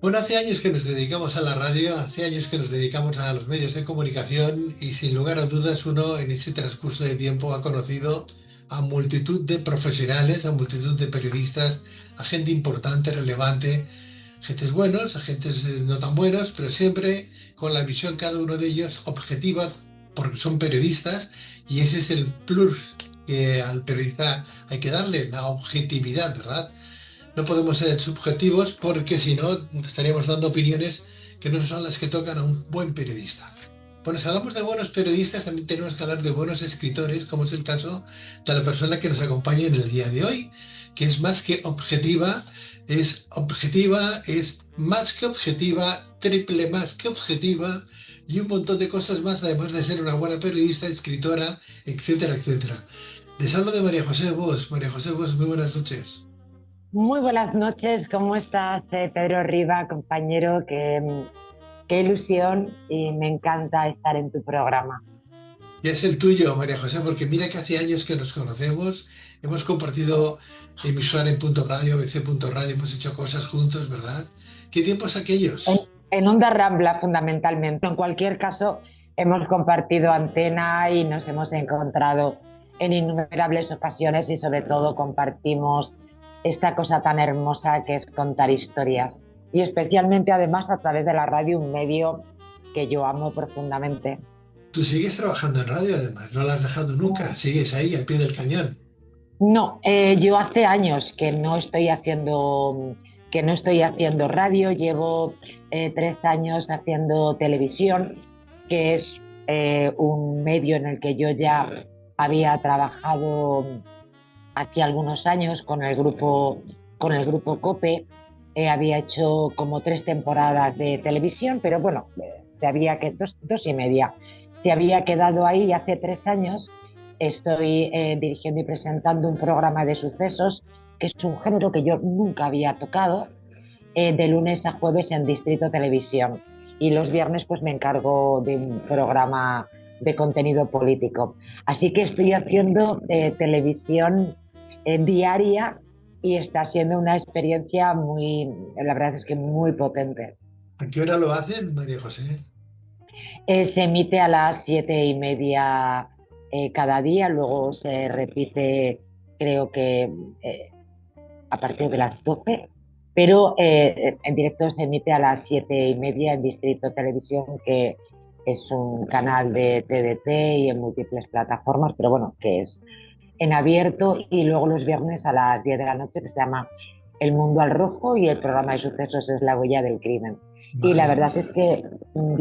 Bueno, hace años que nos dedicamos a la radio, hace años que nos dedicamos a los medios de comunicación y sin lugar a dudas uno en ese transcurso de tiempo ha conocido a multitud de profesionales, a multitud de periodistas, a gente importante, relevante, gentes buenos, a gentes no tan buenos, pero siempre con la visión cada uno de ellos objetiva porque son periodistas y ese es el plus que al periodista hay que darle, la objetividad, ¿verdad? No podemos ser subjetivos porque si no estaríamos dando opiniones que no son las que tocan a un buen periodista. Bueno, si hablamos de buenos periodistas, también tenemos que hablar de buenos escritores, como es el caso de la persona que nos acompaña en el día de hoy, que es más que objetiva, es más que objetiva, triple más que objetiva y un montón de cosas más, además de ser una buena periodista, escritora, etcétera, etcétera. Les hablo de María José Bos. María José Bos, muy buenas noches. Muy buenas noches, ¿cómo estás, Pedro Riva, compañero? Qué ilusión y me encanta estar en tu programa. Y es el tuyo, María José, porque mira que hace años que nos conocemos, hemos compartido emisora en Punto Radio, BC Punto Radio, hemos hecho cosas juntos, ¿verdad? ¿Qué tiempos En, aquellos? en Onda Rambla, fundamentalmente. En cualquier caso, hemos compartido antena y nos hemos encontrado en innumerables ocasiones y sobre todo compartimos esta cosa tan hermosa que es contar historias. Y especialmente además a través de la radio, un medio que yo amo profundamente. Tú sigues trabajando en radio, además, no la has dejado nunca, sigues ahí al pie del cañón. No, yo hace años que no estoy haciendo radio. Llevo 3 años haciendo televisión, que es un medio en el que yo ya había trabajado hace algunos años con el grupo COPE. Había hecho como 3 temporadas de televisión, pero bueno, dos y media. Se había quedado ahí y hace 3 años estoy dirigiendo y presentando un programa de sucesos, que es un género que yo nunca había tocado, de lunes a jueves en Distrito Televisión. Y los viernes pues me encargo de un programa de contenido político. Así que estoy haciendo televisión diaria y está siendo una experiencia la verdad es que muy potente. ¿A qué hora lo hacen, María José? Se emite a las 7:30 cada día, luego se repite, creo que a partir de las 12, pero en directo se emite a las 7:30 en Distrito Televisión, que es un canal de TDT y en múltiples plataformas, pero bueno, que es en abierto, y luego los viernes a las 10 de la noche, que se llama El Mundo al Rojo, y el programa de sucesos es La Huella del Crimen. Y la Madre verdad es mía. que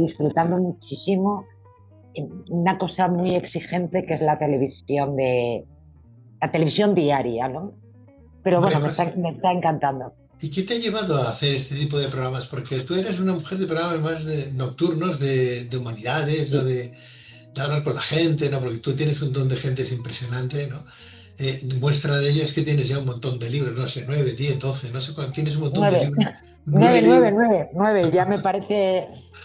disfrutando muchísimo, una cosa muy exigente que es la televisión diaria, ¿no? Pero María bueno, José, me está encantando. ¿y qué te ha llevado a hacer este tipo de programas? Porque tú eres una mujer de programas más nocturnos, de humanidades, ¿no? Sí. De hablar con la gente, ¿no? Porque tú tienes un don de gente, es impresionante, ¿no? Muestra de ello es que tienes ya un montón de libros, no sé, 9, 10, 12, no sé cuánto, tienes un montón de Nueve, libros, nueve nueve, nueve, libros, nueve, nueve.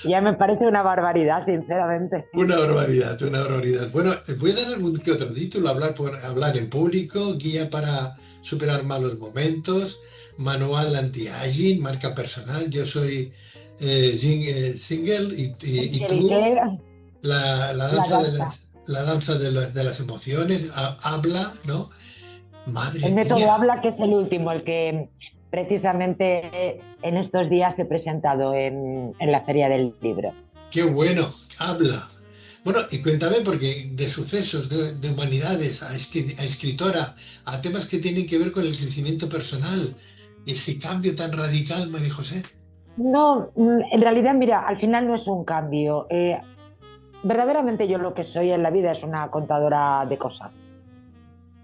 Ya me parece una barbaridad, sinceramente. una barbaridad, una barbaridad. Bueno, voy a dar algún que otro título, hablar en público, guía para superar malos momentos, manual anti-aging, marca personal, yo soy single y El que tú, era la la danza danza. la danza de las emociones, habla, ¿no? El Madre método mía, habla, que es el último, el que precisamente en estos días he presentado en la Feria del Libro. qué bueno, habla. Bueno, y cuéntame, porque de sucesos, de humanidades, a escritora, a temas que tienen que ver con el crecimiento personal, ese cambio tan radical, María José. No, en realidad, mira, al final no es un cambio. Verdaderamente yo lo que soy en la vida es una contadora de cosas.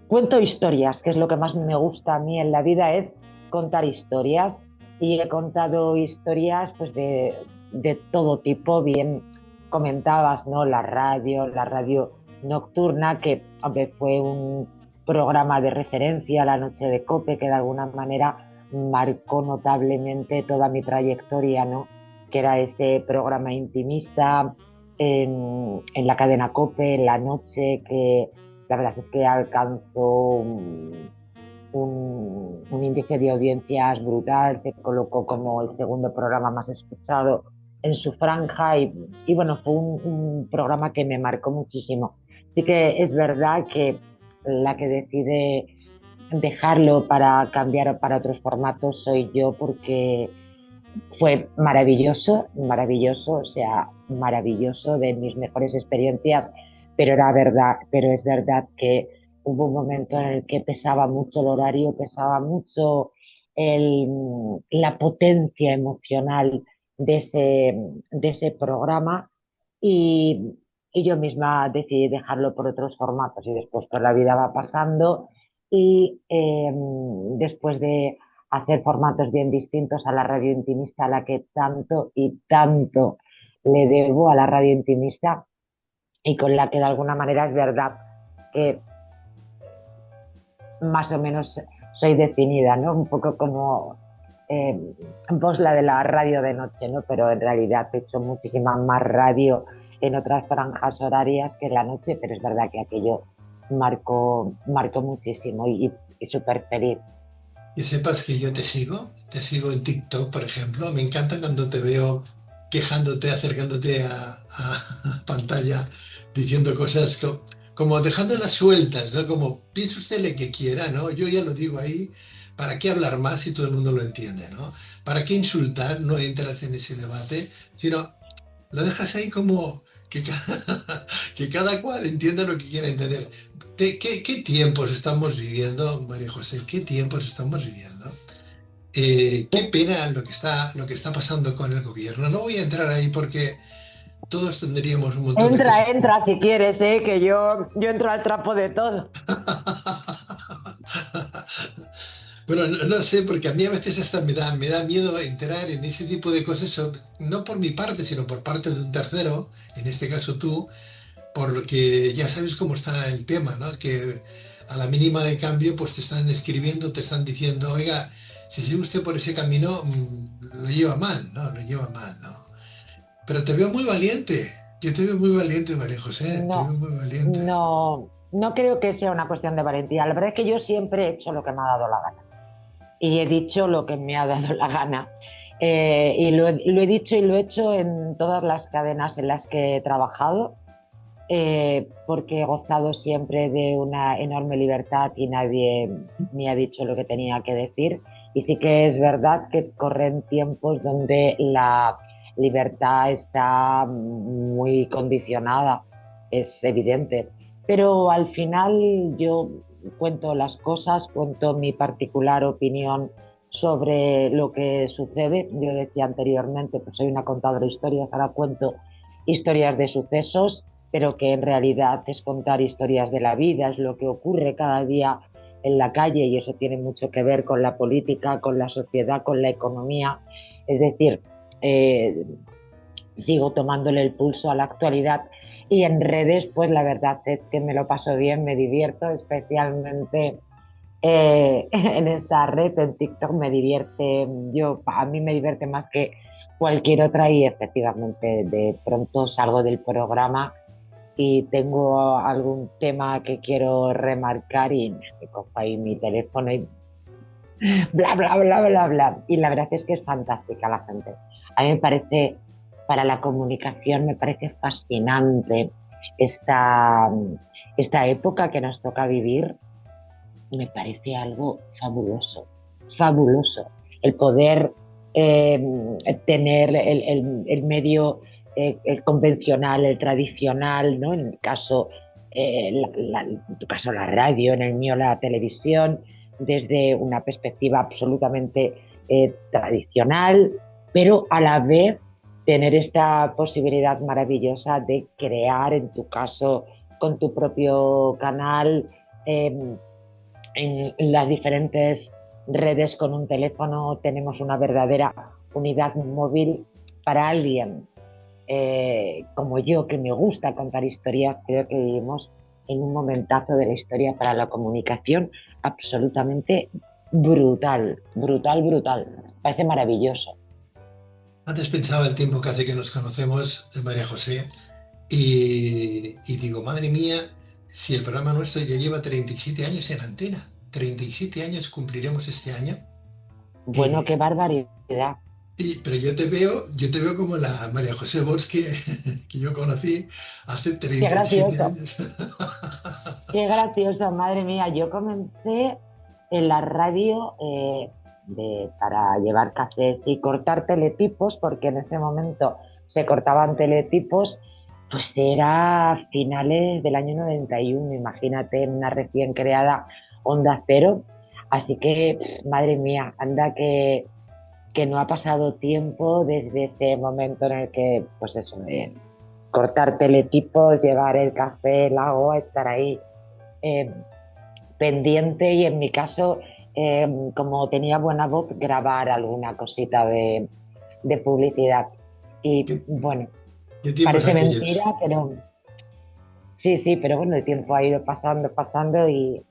Cuento historias, que es lo que más me gusta a mí en la vida, es contar historias. Y he contado historias pues de todo tipo. Bien comentabas, ¿no? La radio nocturna, que hombre, fue un programa de referencia, La Noche de Cope, que de alguna manera marcó notablemente toda mi trayectoria, ¿no? Que era ese programa intimista en la cadena Cope, en la noche, que la verdad es que alcanzó un índice de audiencias brutal, se colocó como el segundo programa más escuchado en su franja y bueno, fue un programa que me marcó muchísimo. Sí que es verdad que la que decide dejarlo para cambiar para otros formatos soy yo porque fue maravilloso, maravilloso, o sea, maravilloso, de mis mejores experiencias, pero era verdad, pero es verdad que hubo un momento en el que pesaba mucho el horario, pesaba mucho la potencia emocional de ese programa y, y yo misma decidí dejarlo por otros formatos y después pues la vida va pasando y después de hacer formatos bien distintos a la radio intimista, a la que tanto y tanto le debo a la radio intimista y con la que de alguna manera es verdad que más o menos soy definida, ¿no? Un poco como eh, vos la de la radio de noche, ¿no? Pero en realidad he hecho muchísima más radio en otras franjas horarias que en la noche, pero es verdad que aquello marcó muchísimo y súper feliz. Que sepas que yo te sigo en TikTok, por ejemplo. Me encanta cuando te veo quejándote, acercándote a pantalla, diciendo cosas como dejándolas sueltas, ¿no? Como piense usted lo que quiera, ¿no? Yo ya lo digo ahí, ¿para qué hablar más si todo el mundo lo entiende, ¿no? ¿Para qué insultar? No entras en ese debate, sino lo dejas ahí como que cada cual entienda lo que quiera entender. ¿Qué tiempos estamos viviendo, María José? ¿Qué tiempos estamos viviendo? Qué pena lo que está pasando con el gobierno. No voy a entrar ahí porque todos tendríamos un montón de Entra, cosas que... entra si quieres, que yo entro al trapo de todo. Bueno, no sé, porque a mí a veces hasta me da miedo entrar en ese tipo de cosas, no por mi parte, sino por parte de un tercero, en este caso tú, por lo que ya sabes cómo está el tema, ¿no? Que a la mínima de cambio, pues te están escribiendo, te están diciendo, oiga, si sigue usted por ese camino, lo lleva mal, ¿no? Lo lleva mal, ¿no? Pero te veo muy valiente. Yo te veo muy valiente, María José. Te veo No, muy valiente. no creo que sea una cuestión de valentía. La verdad es que yo siempre he hecho lo que me ha dado la gana y he dicho lo que me ha dado la gana. Y lo he dicho y lo he hecho en todas las cadenas en las que he trabajado, porque he gozado siempre de una enorme libertad y nadie me ha dicho lo que tenía que decir. Y sí que es verdad que corren tiempos donde la libertad está muy condicionada, es evidente. Pero al final yo cuento las cosas, cuento mi particular opinión sobre lo que sucede. Yo decía anteriormente, pues soy una contadora de historias, ahora cuento historias de sucesos, pero que en realidad es contar historias de la vida, es lo que ocurre cada día en la calle y eso tiene mucho que ver con la política, con la sociedad, con la economía. Es decir, eh, sigo tomándole el pulso a la actualidad y en redes, pues la verdad es que me lo paso bien, me divierto, especialmente en esta red, en TikTok me divierte, a mí me divierte más que cualquier otra y efectivamente de pronto salgo del programa y tengo algún tema que quiero remarcar y me cojo ahí mi teléfono y bla, bla, bla, bla, bla. Y la verdad es que es fantástica la gente. A mí me parece, para la comunicación, me parece fascinante esta, esta época que nos toca vivir. Me parece algo fabuloso, fabuloso. El poder eh, tener el medio el convencional, el tradicional, ¿no? En el caso, en tu caso la radio, en el mío la televisión, desde una perspectiva absolutamente tradicional, pero a la vez tener esta posibilidad maravillosa de crear, en tu caso, con tu propio canal, eh, en las diferentes redes con un teléfono tenemos una verdadera unidad móvil para alguien como yo, que me gusta contar historias. Creo que vivimos en un momentazo de la historia para la comunicación absolutamente brutal, brutal, brutal. Parece maravilloso. Antes pensaba el tiempo que hace que nos conocemos, María José, y digo, madre mía, si el programa nuestro ya lleva 37 años en antena. 37 años cumpliremos este año. Bueno, Eh, qué barbaridad. pero yo te veo como la María José Bosch que yo conocí hace Qué 37 gracioso. años. Qué gracioso, madre mía. Yo comencé en la radio para llevar cafés y cortar teletipos, porque en ese momento se cortaban teletipos, pues era a finales del año 91, imagínate, en una recién creada Onda Cero. Así que, madre mía, anda que no ha pasado tiempo desde ese momento en el que, pues eso, cortar teletipos, llevar el café, el agua, estar ahí eh, pendiente y en mi caso, como tenía buena voz, grabar alguna cosita de publicidad. Y ¿Qué, bueno, qué tiempos parece mentira, aquellos? pero sí, sí, pero bueno, el tiempo ha ido pasando, pasando y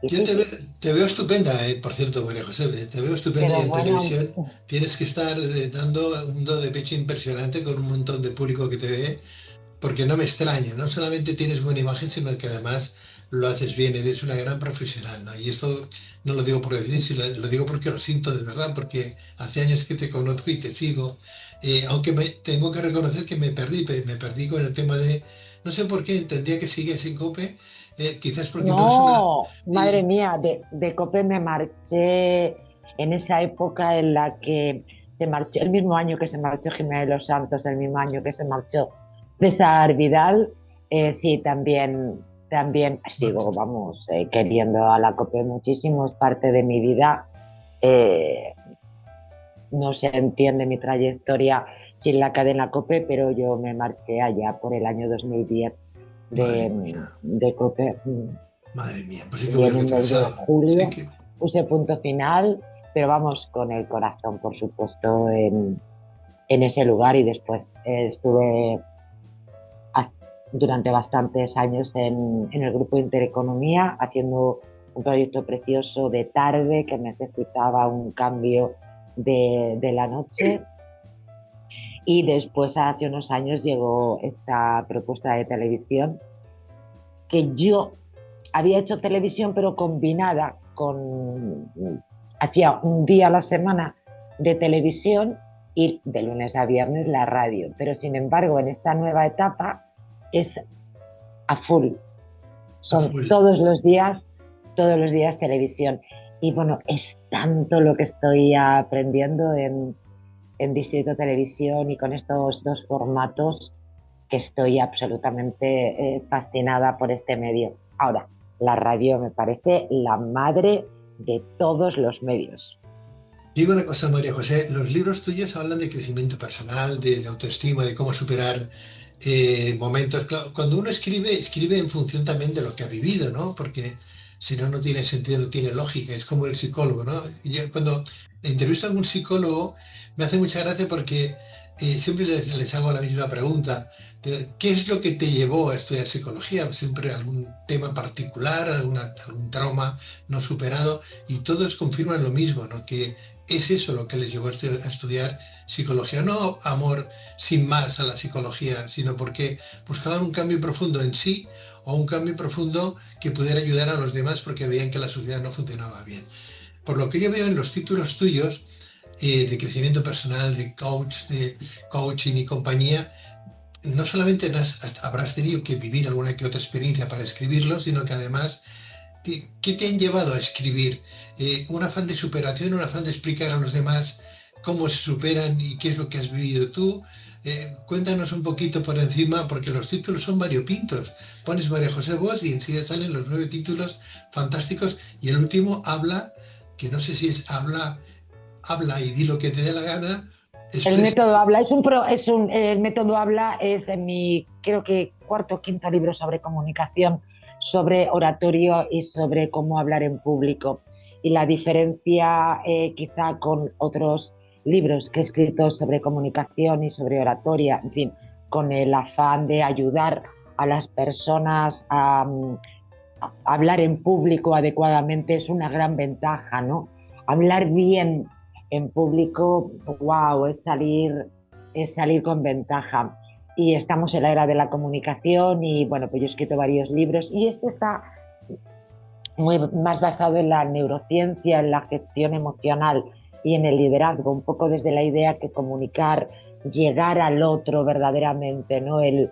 Yo sí, sí, te veo estupenda, por cierto, María José, te veo estupenda y pero en bueno, televisión tienes que estar dando un do de pecho impresionante con un montón de público que te ve, porque no me extraña, no solamente tienes buena imagen, sino que además lo haces bien, eres una gran profesional, ¿no? Y esto no lo digo por decir, sino lo digo porque lo siento de verdad, porque hace años que te conozco y te sigo, aunque tengo que reconocer que me perdí con el tema de, no sé por qué, entendía que sigues en COPE, quizás porque no es una... no, madre mía, de COPE me marché en esa época en la que se marchó, el mismo año que se marchó Jiménez Los Santos, el mismo año que se marchó César Vidal, sí, también sigo, vamos, queriendo a la COPE muchísimo, es parte de mi vida. Eh, no se entiende mi trayectoria sin la cadena COPE, pero yo me marché allá por el año 2010 Madre mía, de COPE. madre mía, pues sí que Y voy en el mes de retrasado. Sí julio que, puse punto final, pero vamos con el corazón, por supuesto, en ese lugar y después estuve ha- durante bastantes años en el grupo Intereconomía haciendo un proyecto precioso de tarde que necesitaba un cambio de la noche y después hace unos años llegó esta propuesta de televisión que yo había hecho televisión pero combinada con, hacía un día a la semana de televisión y de lunes a viernes la radio, pero sin embargo en esta nueva etapa es a full, a son full. todos los días televisión. Y bueno, es tanto lo que estoy aprendiendo en Distrito Televisión y con estos dos formatos que estoy absolutamente fascinada por este medio. Ahora, la radio me parece la madre de todos los medios. Digo una cosa, María José, los libros tuyos hablan de crecimiento personal, de autoestima, de cómo superar momentos. Claro, cuando uno escribe, escribe en función también de lo que ha vivido, ¿no? Porque si no, no tiene sentido, no tiene lógica. Es como el psicólogo, ¿no? Y yo cuando entrevisto a algún psicólogo, me hace mucha gracia porque siempre les hago la misma pregunta. ¿Qué es lo que te llevó a estudiar psicología? Siempre algún tema particular, algún trauma no superado, y todos confirman lo mismo, ¿no? Que es eso lo que les llevó a estudiar psicología. No amor sin más a la psicología, sino porque buscaban un cambio profundo en sí o un cambio profundo que pudiera ayudar a los demás porque veían que la sociedad no funcionaba bien. Por lo que yo veo en los títulos tuyos de crecimiento personal, de coaching y compañía, no solamente habrás tenido que vivir alguna que otra experiencia para escribirlo, sino que además ¿qué te han llevado a escribir? ¿Un afán de superación, un afán de explicar a los demás cómo se superan y qué es lo que has vivido tú? Cuéntanos un poquito por encima, porque los títulos son variopintos. Pones María José Bosch y enseguida salen los 9 títulos fantásticos y el último habla, que no sé si es habla y di lo que te dé la gana, El expresa. método habla el método habla es en mi creo que cuarto o quinto libro sobre comunicación, sobre oratorio y sobre cómo hablar en público. Y la diferencia quizá con otros libros que he escrito sobre comunicación y sobre oratoria, en fin, con el afán de ayudar a las personas a hablar en público adecuadamente es una gran ventaja, ¿no? Hablar bien en público, wow, es salir con ventaja. Y estamos en la era de la comunicación y bueno, pues yo he escrito varios libros y este está más basado en la neurociencia, en la gestión emocional y en el liderazgo, un poco desde la idea que comunicar, llegar al otro verdaderamente, ¿no? El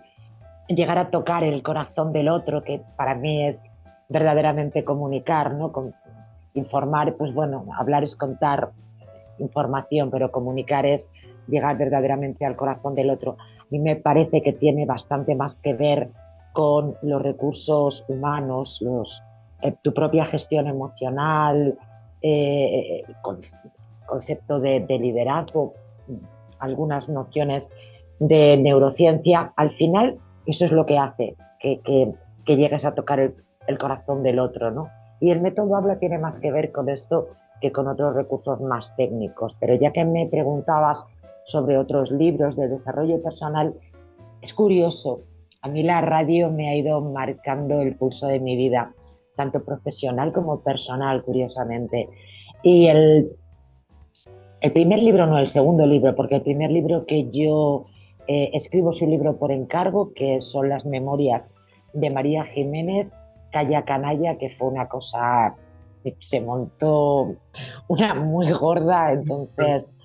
llegar a tocar el corazón del otro, que para mí es verdaderamente comunicar, ¿no? Informar, pues bueno, hablar es contar información, pero comunicar es llegar verdaderamente al corazón del otro. A mí me parece que tiene bastante más que ver con los recursos humanos, tu propia gestión emocional, el concepto de liderazgo, algunas nociones de neurociencia. Al final, eso es lo que hace que llegues a tocar el corazón del otro, ¿no? Y el método habla tiene más que ver con esto que con otros recursos más técnicos. Pero ya que me preguntabas sobre otros libros de desarrollo personal, es curioso. A mí la radio me ha ido marcando el pulso de mi vida, tanto profesional como personal, curiosamente. Y el primer libro, no, el segundo libro, porque el primer libro que yo escribo es un libro por encargo, que son las memorias de María Jiménez, Calla Canalla, que fue una cosa, se montó una muy gorda, entonces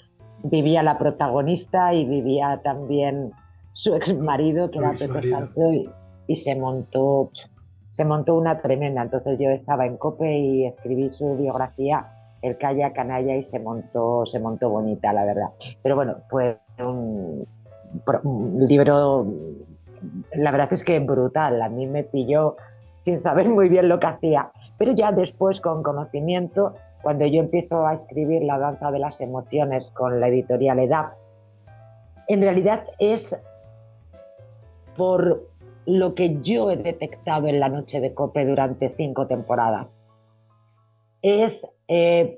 vivía la protagonista y vivía también su ex marido, que era Luis Pepe marido. Sancho, y se montó una tremenda. Entonces yo estaba en COPE y escribí su biografía, El Calla Canalla, y se montó bonita, la verdad. Pero bueno, fue un libro, la verdad es que brutal. A mí me pilló sin saber muy bien lo que hacía. Pero ya después, con conocimiento, cuando yo empiezo a escribir La danza de las emociones con la editorial EDAP, en realidad es por lo que yo he detectado en La Noche de Cope durante 5 temporadas. Es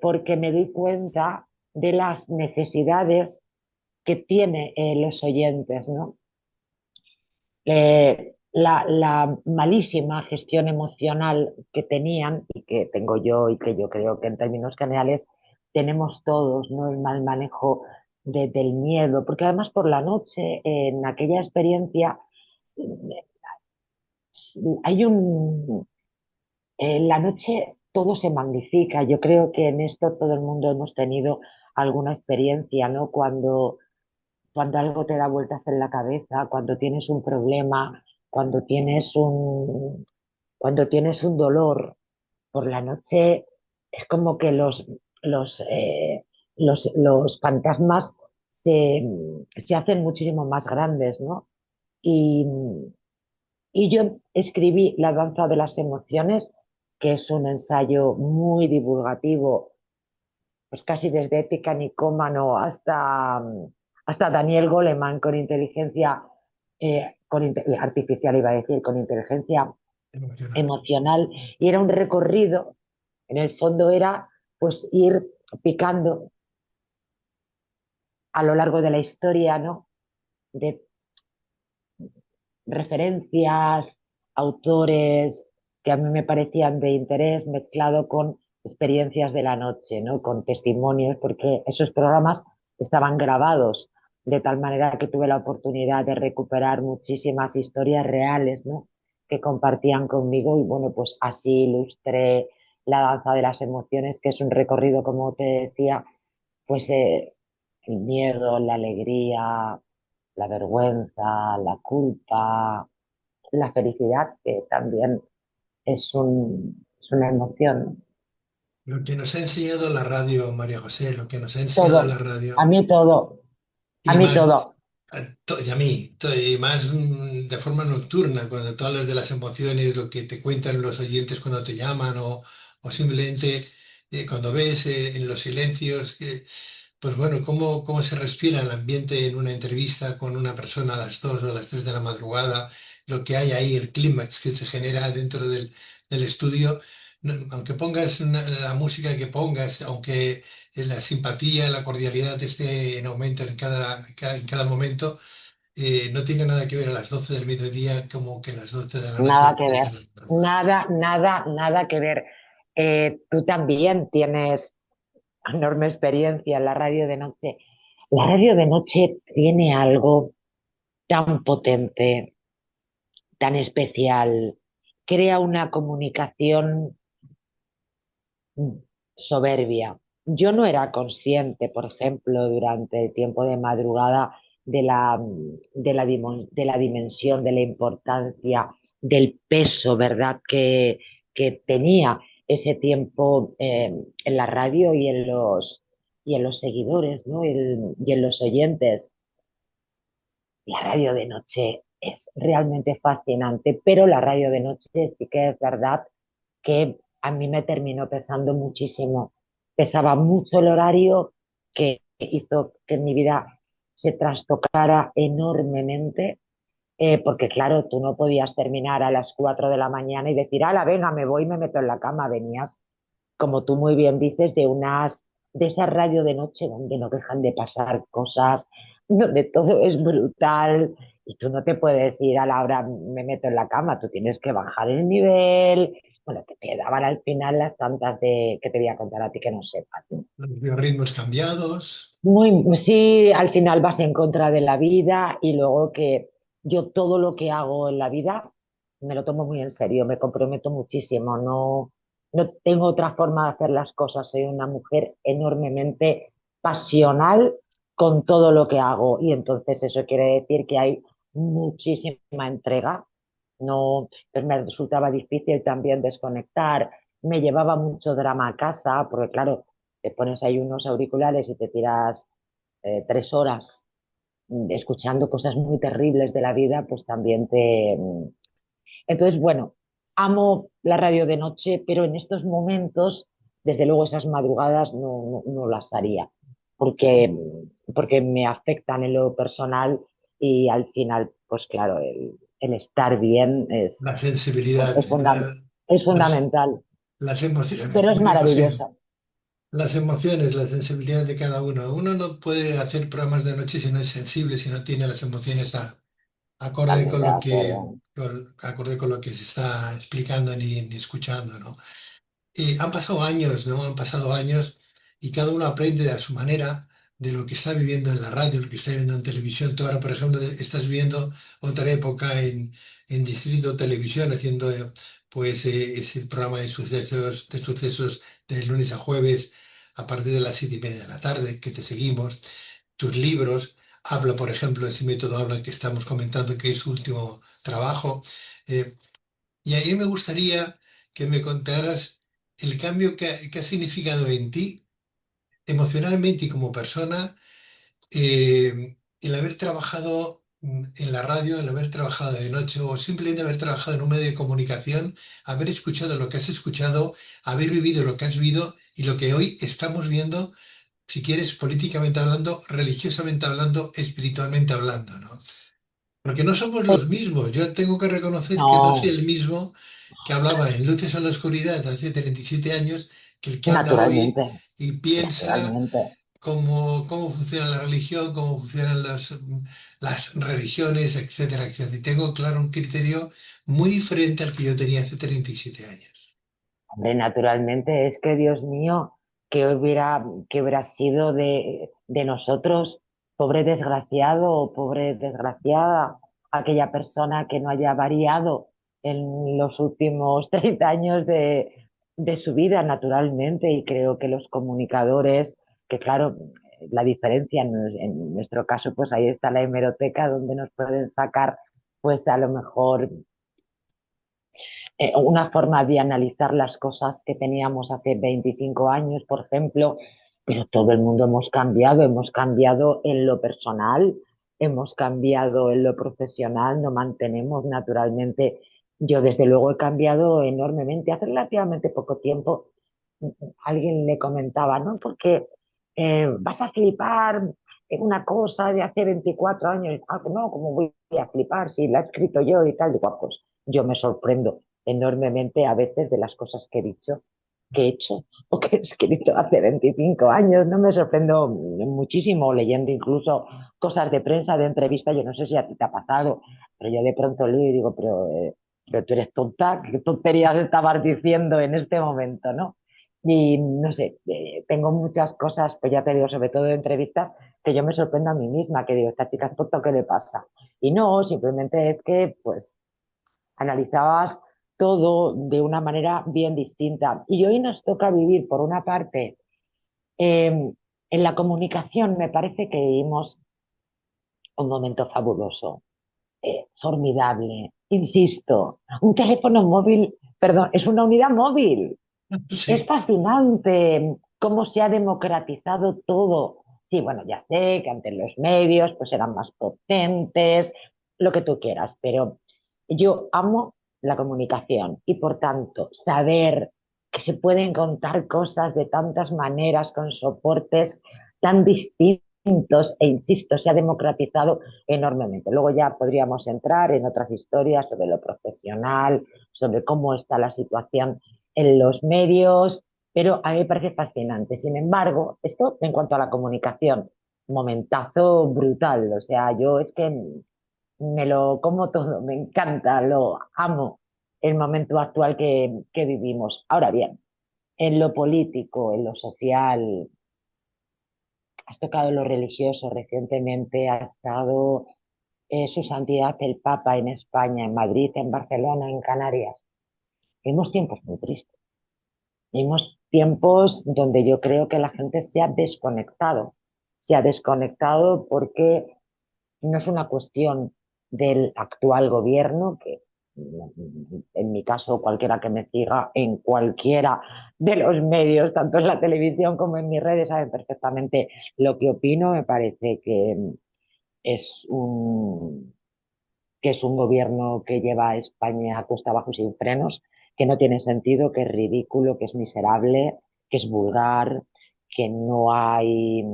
porque me doy cuenta de las necesidades que tienen los oyentes, ¿no? La malísima gestión emocional que tenían y que tengo yo y que yo creo que en términos generales tenemos todos, ¿no? El mal manejo del miedo, porque además por la noche, en aquella experiencia, hay en la noche todo se magnifica. Yo creo que en esto todo el mundo hemos tenido alguna experiencia, ¿no? Cuando algo te da vueltas en la cabeza, cuando tienes un problema, cuando cuando tienes un dolor por la noche, es como que los fantasmas se, se hacen muchísimo más grandes, ¿no? Y, y yo escribí La danza de las emociones, que es un ensayo muy divulgativo, pues casi desde Ética Nicómano hasta Daniel Goleman con inteligencia artificial, iba a decir, con inteligencia Emocional. emocional. Y era un recorrido, en el fondo era pues ir picando a lo largo de la historia, ¿no? De referencias, autores que a mí me parecían de interés, mezclado con experiencias de la noche, ¿no? Con testimonios, porque esos programas estaban grabados de tal manera que tuve la oportunidad de recuperar muchísimas historias reales, ¿no? Que compartían conmigo, y bueno, pues así ilustré La danza de las emociones, que es un recorrido, como te decía, pues el miedo, la alegría, la vergüenza, la culpa, la felicidad, que también es una emoción. Lo que nos ha enseñado la radio, María José, lo que nos ha enseñado la Todo, a radio, mí todo, a y mí más todo. y a mí, y más de forma nocturna, cuando tú hablas de las emociones, lo que te cuentan los oyentes cuando te llaman o simplemente cuando ves en los silencios, pues bueno, cómo se respira el ambiente en una entrevista con una persona a las 2 o a las 3 de la madrugada, lo que hay ahí, el clímax que se genera dentro del estudio. Aunque pongas la música que pongas, aunque la simpatía, la cordialidad esté en aumento en cada momento, no tiene nada que ver a las 12 del mediodía como que a las 12 de la noche Nada que después ver, de la madrugada. nada, nada, nada que ver. Tú también tienes enorme experiencia en la radio de noche. La radio de noche tiene algo tan potente, tan especial, crea una comunicación. mm, soberbia. Yo no era consciente, por ejemplo, durante el tiempo de madrugada de la dimensión, de la importancia, del peso, ¿verdad?, que tenía ese tiempo en la radio y en los seguidores, ¿no? Y en los oyentes. La radio de noche es realmente fascinante, pero la radio de noche sí que es verdad que a mí me terminó pesando muchísimo. Pesaba mucho el horario que hizo que mi vida se trastocara enormemente, porque claro, tú no podías terminar a las 4 de la mañana y decir, ala, venga, me voy y me meto en la cama. Venías, como tú muy bien dices, de esa radio de noche donde no dejan de pasar cosas, donde todo es brutal y tú no te puedes ir a la hora me meto en la cama, tú tienes que bajar el nivel. Bueno, que te daban al final las tantas de que te voy a contar a ti que no sepas, ¿no? Los biorritmos cambiados. Sí, al final vas en contra de la vida y luego que yo todo lo que hago en la vida me lo tomo muy en serio, me comprometo muchísimo, no tengo otra forma de hacer las cosas, soy una mujer enormemente pasional con todo lo que hago y entonces eso quiere decir que hay muchísima entrega, no, pues me resultaba difícil también desconectar, me llevaba mucho drama a casa, porque claro, te pones ahí unos auriculares y te tiras 3 horas escuchando cosas muy terribles de la vida, pues también te... Entonces, bueno, amo la radio de noche, pero en estos momentos, desde luego esas madrugadas no las haría, porque me afectan en lo personal y al final, pues claro, el estar bien La pues sensibilidad, es las, fundamental, las emociones, pero es como digo siempre, maravillosa. las emociones, la sensibilidad de cada uno. Uno no puede hacer programas de noche si no es sensible, si no tiene las emociones acorde con Totalmente de lo que, acuerdo. acorde con lo que se está explicando ni escuchando, ¿no? Han pasado años, ¿no? Han pasado años y cada uno aprende a su manera de lo que está viviendo en la radio, lo que está viviendo en televisión. Tú ahora, por ejemplo, estás viviendo otra época en Distrito Televisión, haciendo pues ese programa de sucesos de lunes a jueves a partir de las 7:30 de la tarde, que te seguimos. Tus libros, Habla, por ejemplo, ese método Habla que estamos comentando, que es su último trabajo. Eh, y a mí me gustaría que me contaras el cambio que ha significado en ti, emocionalmente y como persona, el haber trabajado en la radio, el haber trabajado de noche o simplemente haber trabajado en un medio de comunicación, haber escuchado lo que has escuchado, haber vivido lo que has vivido y lo que hoy estamos viendo, si quieres, políticamente hablando, religiosamente hablando, espiritualmente hablando, ¿no? Porque no somos Pues los mismos. Yo tengo que reconocer que no soy no, el mismo que hablaba en Luces a la Oscuridad hace 37 años que el que habla hoy naturalmente, y piensa naturalmente. cómo funciona la religión, cómo funcionan las religiones, etcétera, etcétera. Y tengo claro un criterio muy diferente al que yo tenía hace 37 años. Hombre, naturalmente, es que Dios mío, que hubiera sido de nosotros, pobre desgraciado o pobre desgraciada, aquella persona que no haya variado en los últimos 30 años de su vida, naturalmente, y creo que los comunicadores, que claro, la diferencia en nuestro caso, pues ahí está la hemeroteca donde nos pueden sacar, pues a lo mejor una forma de analizar las cosas que teníamos hace 25 años, por ejemplo, pero todo el mundo hemos cambiado en lo personal, hemos cambiado en lo profesional, no mantenemos naturalmente. Yo desde luego he cambiado enormemente. Hace relativamente poco tiempo alguien le comentaba, ¿no? Porque vas a flipar en una cosa de hace 24 años. Ah, no, ¿cómo voy a flipar si la he escrito yo y tal? Digo, "Ah, pues yo me sorprendo enormemente a veces de las cosas que he dicho, que he hecho o que he escrito hace 25 años. No me sorprendo muchísimo leyendo incluso cosas de prensa, de entrevista. Yo no sé si a ti te ha pasado, pero yo de pronto leo y digo, pero tú eres tonta, ¿qué tonterías estabas diciendo en este momento, no? Y no sé, tengo muchas cosas, pues ya te digo, sobre todo de entrevistas, que yo me sorprendo a mí misma, que digo, esta chica es tonta, ¿qué le pasa? Y no, simplemente es que, pues, analizabas todo de una manera bien distinta. Y hoy nos toca vivir, por una parte, en la comunicación me parece que vivimos un momento fabuloso, formidable. Insisto, un teléfono móvil, perdón, es una unidad móvil. Es Sí, fascinante cómo se ha democratizado todo. Sí, bueno, ya sé que antes los medios pues eran más potentes, lo que tú quieras, pero yo amo la comunicación y por tanto saber que se pueden contar cosas de tantas maneras con soportes tan distintos e insisto, se ha democratizado enormemente. Luego ya podríamos entrar en otras historias sobre lo profesional, sobre cómo está la situación en los medios, pero a mí me parece fascinante. Sin embargo, esto en cuanto a la comunicación, momentazo brutal. O sea, yo es que me lo como todo, me encanta, lo amo el momento actual que vivimos. Ahora bien, en lo político, en lo social, has tocado lo religioso recientemente, ha estado Su Santidad el Papa en España, en Madrid, en Barcelona, en Canarias. Vivimos tiempos muy tristes. Vivimos tiempos donde yo creo que la gente se ha desconectado. Se ha desconectado porque no es una cuestión del actual gobierno, que en mi caso cualquiera que me siga en cualquiera de los medios, tanto en la televisión como en mis redes, saben perfectamente lo que opino. Me parece es un, que es un gobierno que lleva a España a cuesta abajo sin frenos, que no tiene sentido, que es ridículo, que es miserable, que es vulgar, que no hay,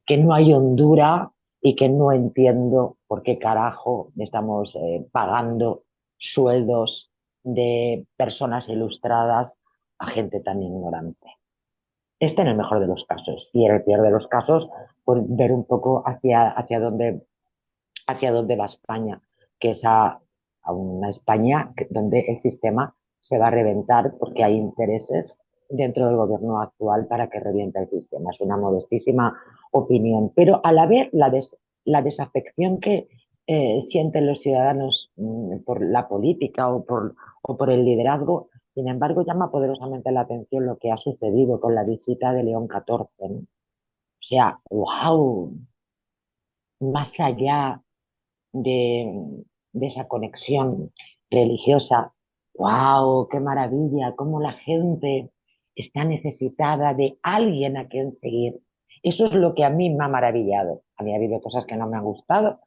que no hay hondura y que no entiendo por qué carajo estamos pagando sueldos de personas ilustradas a gente tan ignorante. Este en el mejor de los casos. Y en el peor de los casos, pues ver un poco hacia dónde va España, que es a una España donde el sistema se va a reventar porque hay intereses dentro del gobierno actual para que reviente el sistema. Es una modestísima opinión, pero a la vez la desafección que sienten los ciudadanos por la política o por el liderazgo, sin embargo, llama poderosamente la atención lo que ha sucedido con la visita de León XIV, ¿no? O sea, wow, más allá de esa conexión religiosa. ¡Wow! ¡Qué maravilla! Cómo la gente está necesitada de alguien a quien seguir. Eso es lo que a mí me ha maravillado. A mí ha habido cosas que no me han gustado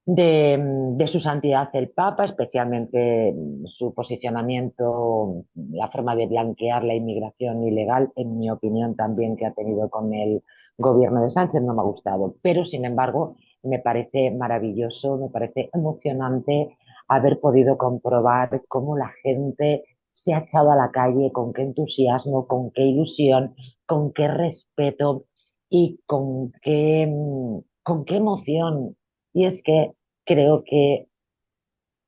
de su santidad el Papa, especialmente su posicionamiento, la forma de blanquear la inmigración ilegal, en mi opinión también que ha tenido con el gobierno de Sánchez, no me ha gustado. Pero, sin embargo, me parece maravilloso, me parece emocionante haber podido comprobar cómo la gente se ha echado a la calle, con qué entusiasmo, con qué ilusión, con qué respeto y con qué emoción. Y es que creo que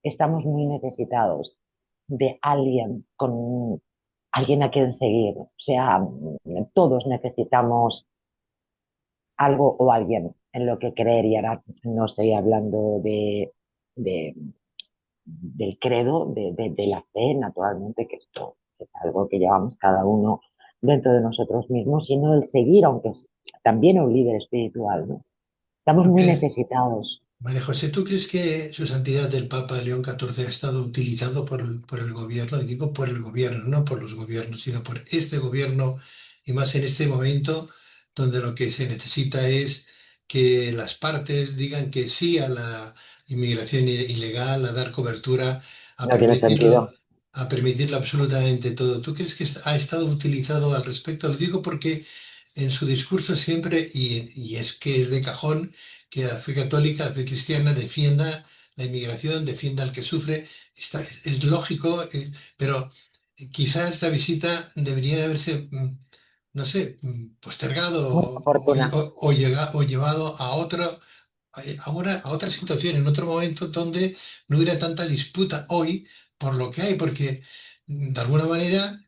estamos muy necesitados de alguien con alguien a quien seguir. O sea, todos necesitamos algo o alguien en lo que creer y ahora no estoy hablando de- del credo, de la fe, naturalmente, que esto es algo que llevamos cada uno dentro de nosotros mismos, sino el seguir, aunque es también un líder espiritual, ¿no? Estamos ¿tú muy crees? necesitados. María José, ¿tú crees que su santidad el Papa León XIV ha estado utilizado por el gobierno? Y digo por el gobierno, no por los gobiernos, sino por este gobierno y más en este momento donde lo que se necesita es que las partes digan que sí a la inmigración ilegal, a dar cobertura, No tiene sentido. a permitirlo absolutamente todo. ¿Tú crees que ha estado utilizado al respecto? Lo digo porque en su discurso siempre, y es que es de cajón, que la fe católica, la fe cristiana defienda la inmigración, defienda al que sufre. Es lógico, pero quizás la visita debería de haberse, no sé, postergado Muy oportuna. o llevado a otro, a otra situación, en otro momento donde no hubiera tanta disputa hoy por lo que hay, porque de alguna manera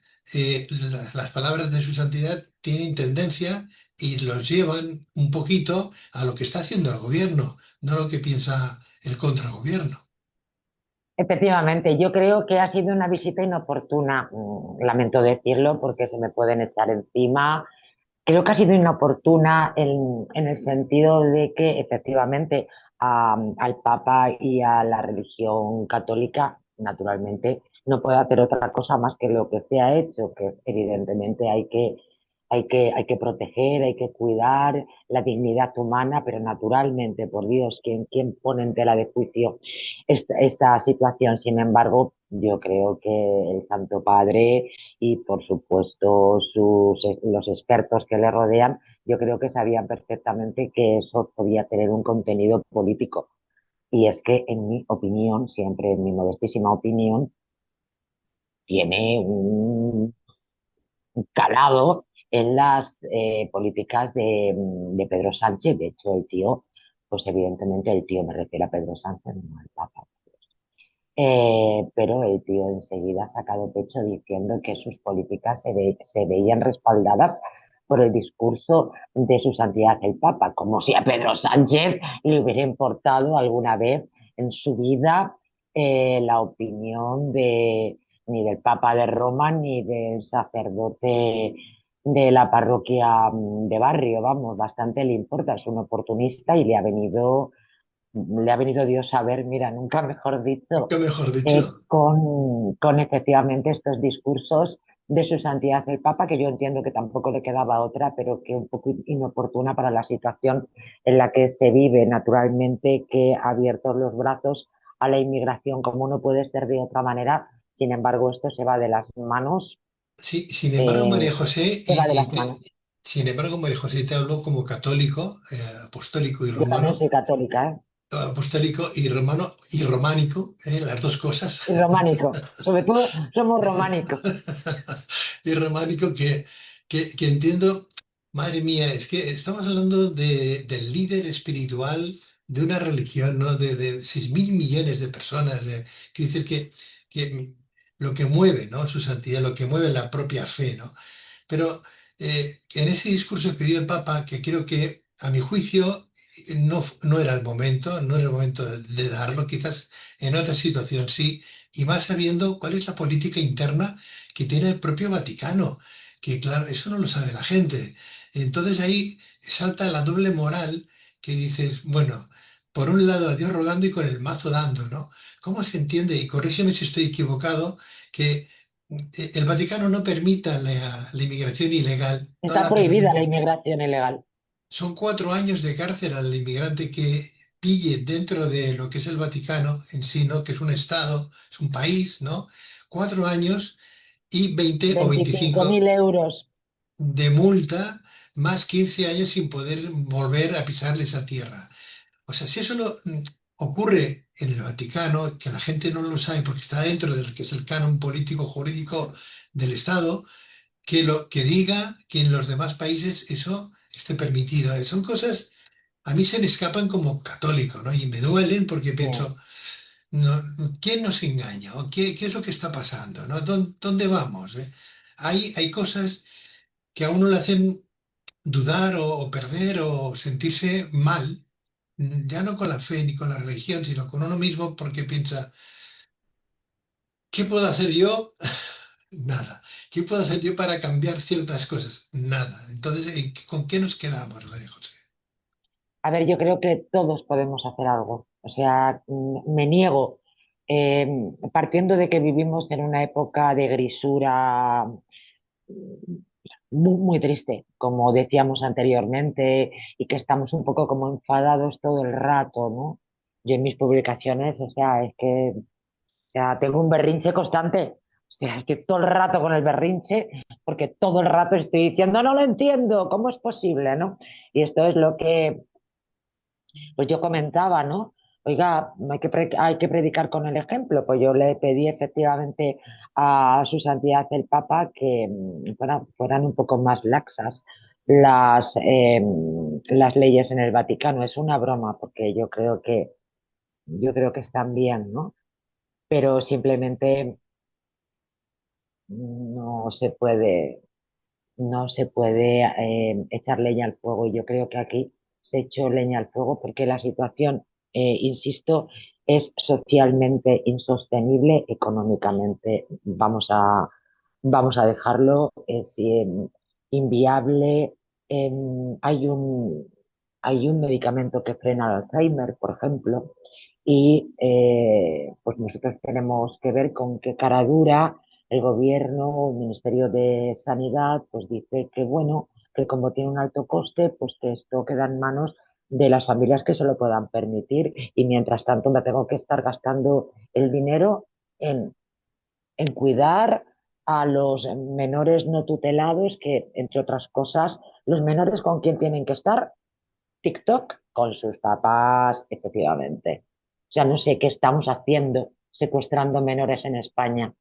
las palabras de su santidad tienen tendencia y los llevan un poquito a lo que está haciendo el gobierno, no lo que piensa el contragobierno. Efectivamente, yo creo que ha sido una visita inoportuna. Lamento decirlo porque se me pueden echar encima. Creo que ha sido inoportuna en el sentido de que efectivamente al Papa y a la religión católica, naturalmente, no puede hacer otra cosa más que lo que se ha hecho, que evidentemente hay que proteger, hay que cuidar la dignidad humana, pero naturalmente, por Dios, ¿quién pone en tela de juicio esta situación? Sin embargo, yo creo que el Santo Padre y por supuesto los expertos que le rodean, yo creo que sabían perfectamente que eso podía tener un contenido político. Y es que, en mi opinión, siempre en mi modestísima opinión, tiene un calado en las políticas de Pedro Sánchez. De hecho, el tío, pues evidentemente el tío me refiero a Pedro Sánchez, no al Papa. Pero el tío enseguida ha sacado pecho diciendo que sus políticas se veían respaldadas por el discurso de su santidad el Papa, como si a Pedro Sánchez le hubiera importado alguna vez en su vida la opinión ni del Papa de Roma ni del sacerdote de la parroquia de barrio. Vamos, bastante le importa, es un oportunista y le ha venido Dios a ver, mira, nunca mejor dicho, Nunca mejor dicho. con efectivamente estos discursos de su santidad el Papa, que yo entiendo que tampoco le quedaba otra, pero que un poco inoportuna para la situación en la que se vive, naturalmente, que ha abierto los brazos a la inmigración como no puede ser de otra manera. Sin embargo, esto se va de las manos, Sí, sin embargo, eh, María José, se va de las manos. sin embargo, María José, te hablo como católico, apostólico y Yo también romano, soy católica, ¿eh? apostólico y romano y románico, las dos cosas. Y románico, sobre todo somos románicos. Y románico que entiendo, madre mía, es que estamos hablando del líder espiritual de una religión, ¿no? De 6.000 millones de personas. Quiere decir que lo que mueve, ¿no? Su santidad, lo que mueve la propia fe, ¿no? Pero en ese discurso que dio el Papa, que creo que a mi juicio no era el momento, no era el momento de darlo, quizás en otra situación sí, y más sabiendo cuál es la política interna que tiene el propio Vaticano, que claro, eso no lo sabe la gente. Entonces ahí salta la doble moral que dices, bueno, por un lado a Dios rogando y con el mazo dando, ¿no? ¿Cómo se entiende? Y corrígeme si estoy equivocado, que el Vaticano no permita la inmigración ilegal, no Está la prohibida la permite. inmigración ilegal. Son 4 años de cárcel al inmigrante que pille dentro de lo que es el Vaticano en sí, ¿no? Que es un estado, es un país, ¿no? 4 años y 20 o 25.000 25 euros. de multa, más 15 años sin poder volver a pisar esa tierra. O sea, si eso no ocurre en el Vaticano, que la gente no lo sabe porque está dentro del que es el canon político jurídico del Estado, que lo que diga que en los demás países eso esté permitido. Son cosas, a mí se me escapan como católico, ¿no? Y me duelen porque Sí. pienso, no, ¿quién nos engaña? ¿O qué es lo que está pasando? ¿No? ¿Dónde vamos? Hay cosas que a uno le hacen dudar o perder o sentirse mal, ya no con la fe ni con la religión, sino con uno mismo porque piensa, ¿qué puedo hacer yo? Nada. ¿Qué puedo hacer yo para cambiar ciertas cosas? Nada. Entonces, ¿con qué nos quedamos, María José? A ver, yo creo que todos podemos hacer algo. O sea, me niego, partiendo de que vivimos en una época de grisura muy, muy triste, como decíamos anteriormente, y que estamos un poco como enfadados todo el rato, ¿no? Yo en mis publicaciones, o sea, es que, o sea, tengo un berrinche constante. O sea, es que todo el rato con el berrinche, porque todo el rato estoy diciendo, no lo entiendo, ¿cómo es posible, no? Y esto es lo que, pues yo comentaba, ¿no? Oiga, hay que predicar con el ejemplo. Pues yo le pedí efectivamente a su santidad el Papa que fueran un poco más laxas las leyes en el Vaticano. Es una broma, porque yo creo que están bien, ¿no? Pero simplemente no se puede, no se puede echar leña al fuego. Y yo creo que aquí se echó leña al fuego porque la situación, insisto, es socialmente insostenible, económicamente vamos a dejarlo, es inviable. Hay un medicamento que frena el Alzheimer, por ejemplo, y pues nosotros tenemos que ver con qué cara dura el gobierno, el Ministerio de Sanidad, pues dice que bueno, que como tiene un alto coste, pues que esto queda en manos de las familias que se lo puedan permitir y mientras tanto me tengo que estar gastando el dinero en, en cuidar a los menores no tutelados, que entre otras cosas, los menores con quién tienen que estar, TikTok, con sus papás, efectivamente. O sea, no sé qué estamos haciendo secuestrando menores en España,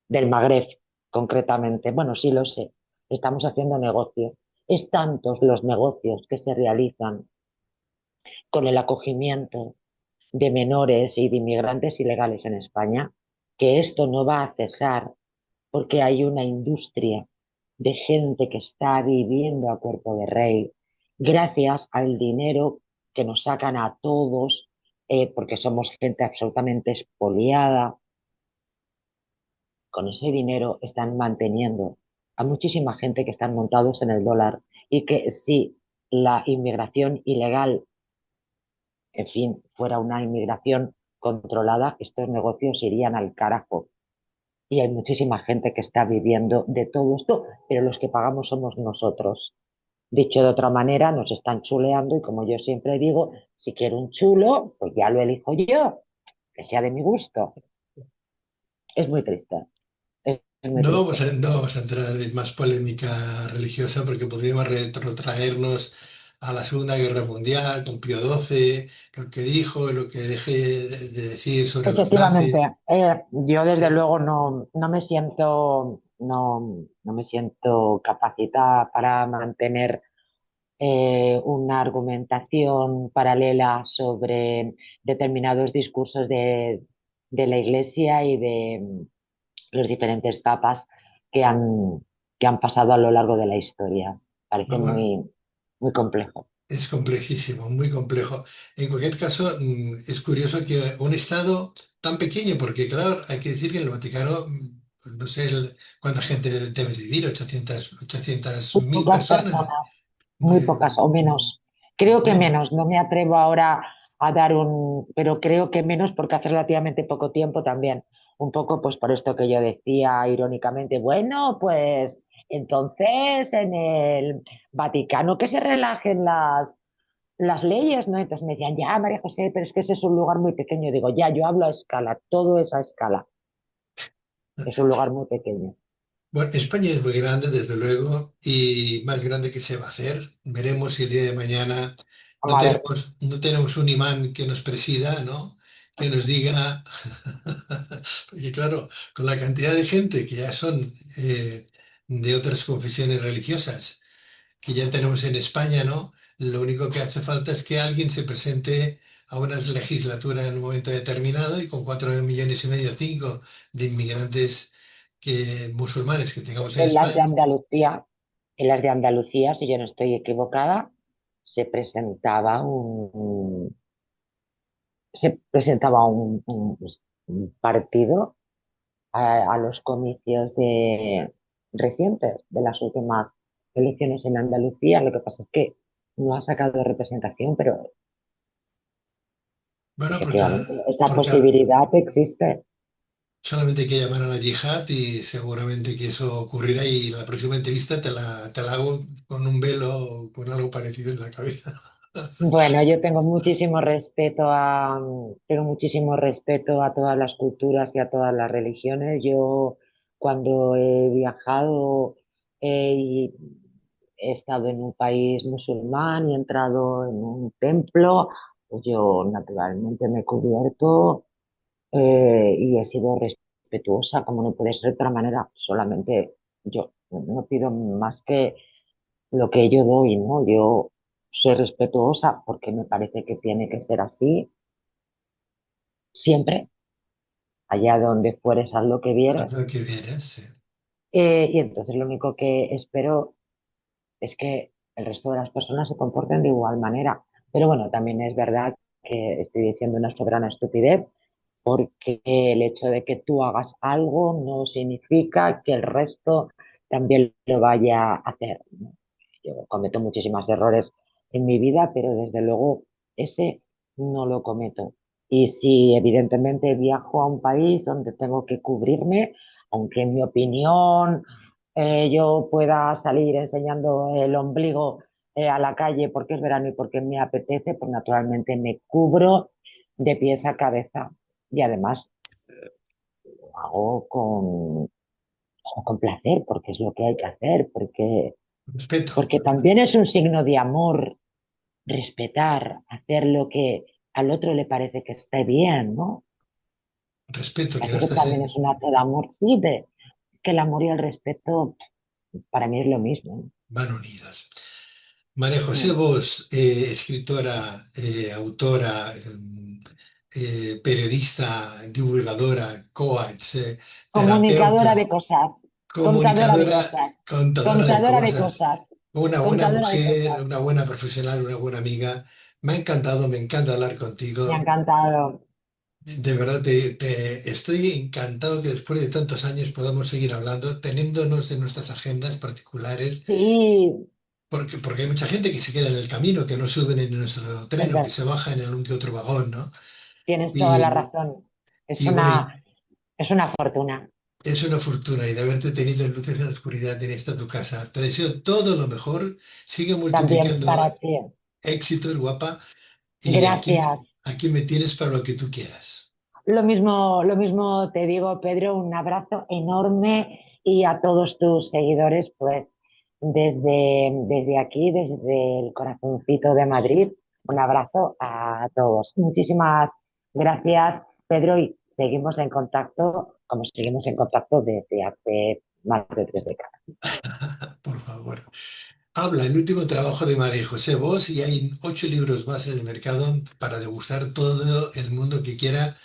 del Magreb, concretamente. Bueno, sí lo sé, estamos haciendo negocio. Es tantos los negocios que se realizan con el acogimiento de menores y de inmigrantes ilegales en España, que esto no va a cesar porque hay una industria de gente que está viviendo a cuerpo de rey gracias al dinero que nos sacan a todos, porque somos gente absolutamente expoliada. Con ese dinero están manteniendo a muchísima gente que están montados en el dólar y que si la inmigración ilegal, en fin, fuera una inmigración controlada, estos negocios irían al carajo. Y hay muchísima gente que está viviendo de todo esto, pero los que pagamos somos nosotros. Dicho de otra manera, nos están chuleando y como yo siempre digo, si quiero un chulo, pues ya lo elijo yo, que sea de mi gusto. Es muy triste, es muy triste. No vamos a entrar en más polémica religiosa porque podríamos retrotraernos a la Segunda Guerra Mundial con Pío XII, lo que dijo, lo que dejé de decir sobre los nazis. Efectivamente, yo desde Eh, luego no me siento capacitada para mantener una argumentación paralela sobre determinados discursos de la Iglesia y de los diferentes papas que que han pasado a lo largo de la historia. Parece vamos, muy complejo. es complejísimo, muy complejo. En cualquier caso, es curioso que un Estado tan pequeño, porque claro, hay que decir que en el Vaticano, pues no sé cuánta gente debe vivir, 800.000 Pocas personas. personas, muy Pues, pocas o menos. Creo que menos. menos, no me atrevo ahora a dar pero creo que menos porque hace relativamente poco tiempo también, un poco pues por esto que yo decía irónicamente, bueno, pues entonces en el Vaticano que se relajen las leyes, ¿no? Entonces me decían, ya, María José, pero es que ese es un lugar muy pequeño. Digo, ya, yo hablo a escala, todo es a escala. Es un lugar muy pequeño. Bueno, España es muy grande, desde luego, y más grande que se va a hacer. Veremos si el día de mañana Vamos a ver, no tenemos un imán que nos presida, ¿no? Que nos diga, porque claro, con la cantidad de gente que ya son de otras confesiones religiosas que ya tenemos en España, ¿no? Lo único que hace falta es que alguien se presente a una legislatura en un momento determinado y con 4,5 millones, 5 de inmigrantes musulmanes que tengamos en en las de España. Andalucía, en las de Andalucía, si yo no estoy equivocada, se se presentaba un partido a los comicios recientes de las últimas elecciones en Andalucía. Lo que pasa es que no ha sacado representación, pero Bueno, efectivamente esa porque posibilidad existe. solamente hay que llamar a la yihad y seguramente que eso ocurrirá y la próxima entrevista te la hago con un velo o con algo parecido en la cabeza. Bueno, yo tengo muchísimo respeto a todas las culturas y a todas las religiones. Yo cuando he viajado y he estado en un país musulmán y he entrado en un templo, pues yo naturalmente me he cubierto y he sido respetuosa, como no puede ser de otra manera. Solamente yo no pido más que lo que yo doy, ¿no? Yo soy respetuosa porque me parece que tiene que ser así siempre, allá donde fueres, haz lo que vieres. Haz lo que vieras, sí. Y entonces lo único que espero es que el resto de las personas se comporten de igual manera. Pero bueno, también es verdad que estoy diciendo una soberana estupidez, porque el hecho de que tú hagas algo no significa que el resto también lo vaya a hacer, ¿no? Yo cometo muchísimos errores en mi vida, pero desde luego ese no lo cometo. Y si evidentemente viajo a un país donde tengo que cubrirme, aunque en mi opinión yo pueda salir enseñando el ombligo a la calle porque es verano y porque me apetece, pues naturalmente me cubro de pies a cabeza. Y además lo hago con placer, porque es lo que hay que hacer, Respeto, porque también es un signo de amor respetar, hacer lo que al otro le parece que esté bien, ¿no? respeto que no Eso estás también es un acto de amor, sí, es que el amor y el respeto para mí es lo mismo. van unidas. María José Mm. Vos, escritora, autora, periodista, divulgadora, coach, Comunicadora terapeuta, de cosas, contadora de comunicadora, cosas, contadora de contadora de cosas, cosas, una buena contadora de mujer, cosas. una buena profesional, una buena amiga. Me ha encantado, me encanta hablar Me ha contigo. encantado. De verdad, estoy encantado que después de tantos años podamos seguir hablando, teniéndonos en nuestras agendas particulares, Sí, porque hay mucha gente que se queda en el camino, que no suben en nuestro es tren o que verdad, se baja en algún que otro vagón, ¿no? tienes toda la Y, razón. Es y bueno, es una fortuna. es una fortuna y de haberte tenido en luces en la oscuridad en esta tu casa. Te deseo todo lo mejor, sigue También multiplicando para ti. éxitos, guapa, y Gracias. aquí me tienes para lo que tú quieras. Lo mismo te digo, Pedro, un abrazo enorme y a todos tus seguidores, pues desde aquí, desde el corazoncito de Madrid, un abrazo a todos. Muchísimas gracias, Pedro, y seguimos en contacto, como seguimos en contacto desde hace más de 3 décadas. Por favor. Habla el último trabajo de María José Vos y hay 8 libros más en el mercado para degustar todo el mundo que quiera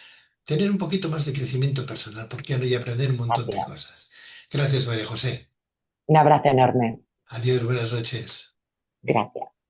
tener un poquito más de crecimiento personal, porque no y aprender un montón de Gracias. cosas. Gracias, María José. Un abrazo enorme. Adiós, buenas noches. Gracias.